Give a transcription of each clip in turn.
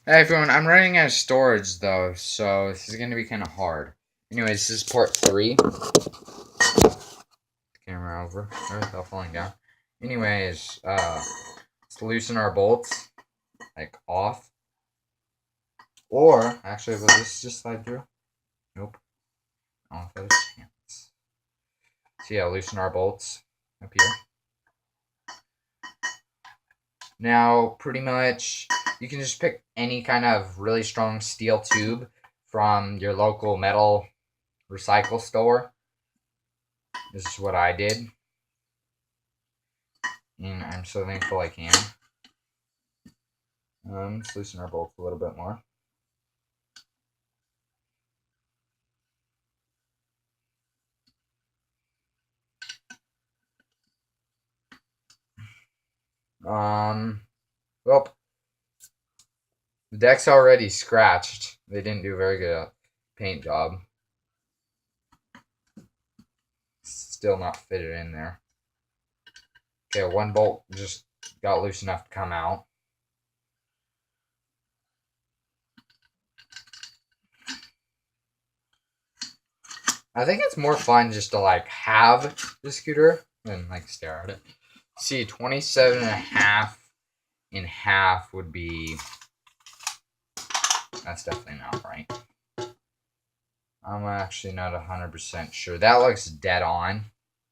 Hey everyone, I'm running out of storage though, so this is going to be kind of hard. Anyways, this is part 3. Camera over, without falling down. Anyways, let's loosen our bolts, like off. Or, actually, will this just slide through? Nope. I don't know if that has a chance. So yeah, loosen our bolts up here. Now, pretty much, you can just pick any kind of really strong steel tube from your local metal recycle store. This is what I did. And I'm so thankful I can. Let's loosen our bolts a little bit more. Well, the deck's already scratched. They didn't do a very good paint job. Still not fitted in there. Okay, one bolt just got loose enough to come out. I think it's more fun just to like have the scooter than like stare at it. See, 27 and a half in half would be, that's definitely not right. I'm actually not 100% sure. That looks dead on.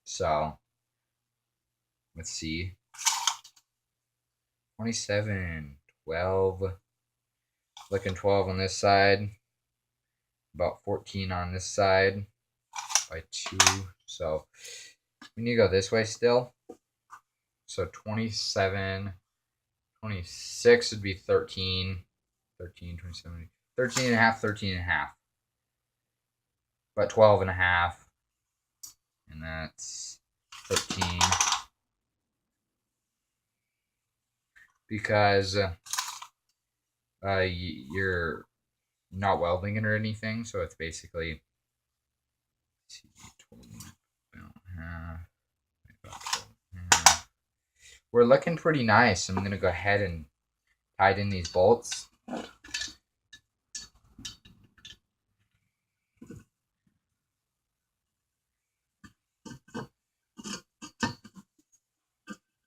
So, let's see. 27, 12. Looking 12 on this side. About 14 on this side. By 2. So, we need to go this way still. So, 27, 26 would be 13. 13, 27, 13 and a half, 13 and a half. But 12 and a half. And that's 13. Because you're not welding it or anything, so it's basically 12 and a half. We're looking pretty nice. I'm gonna go ahead and tighten these bolts.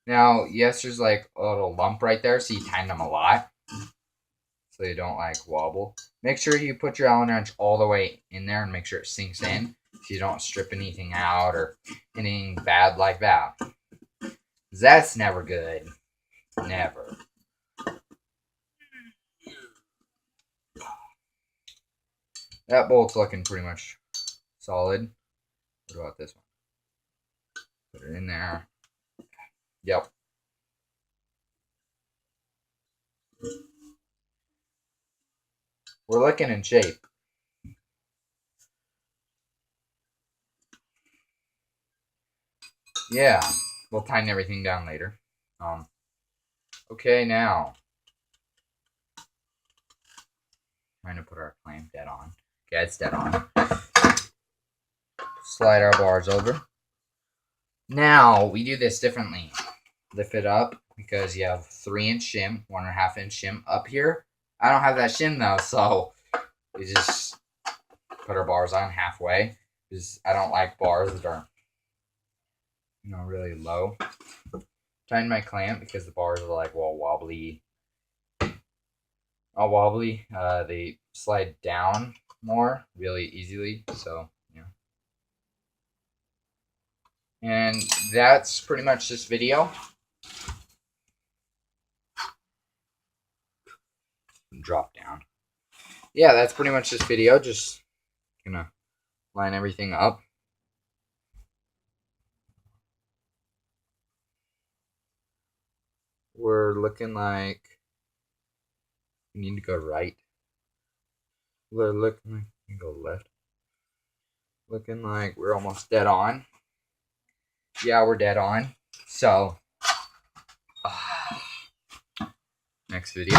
Now, yes, there's like a little lump right there, so you tighten them a lot so they don't like wobble. Make sure you put your Allen wrench all the way in there and make sure it sinks in so you don't strip anything out or anything bad like that. That's never good. Never. That bolt's looking pretty much solid. What about this one? Put it in there. Yep. We're looking in shape. Yeah, we'll tighten everything down later. Okay, now. Trying to put our clamp dead on. Okay, it's dead on. Slide our bars over. Now, we do this differently. Lift it up because you have 3-inch shim, 1.5-inch shim up here. I don't have that shim though, so we just put our bars on halfway. Because I don't like bars that are, really low. Tighten my clamp because the bars are like, well, wobbly. All wobbly. They slide down more really easily, so yeah. And that's pretty much this video. Drop down. Yeah, that's pretty much this video. Just gonna line everything up. We're looking like we need to go right. We're looking like we can go left. Looking like we're almost dead on. Yeah, we're dead on. So, next video.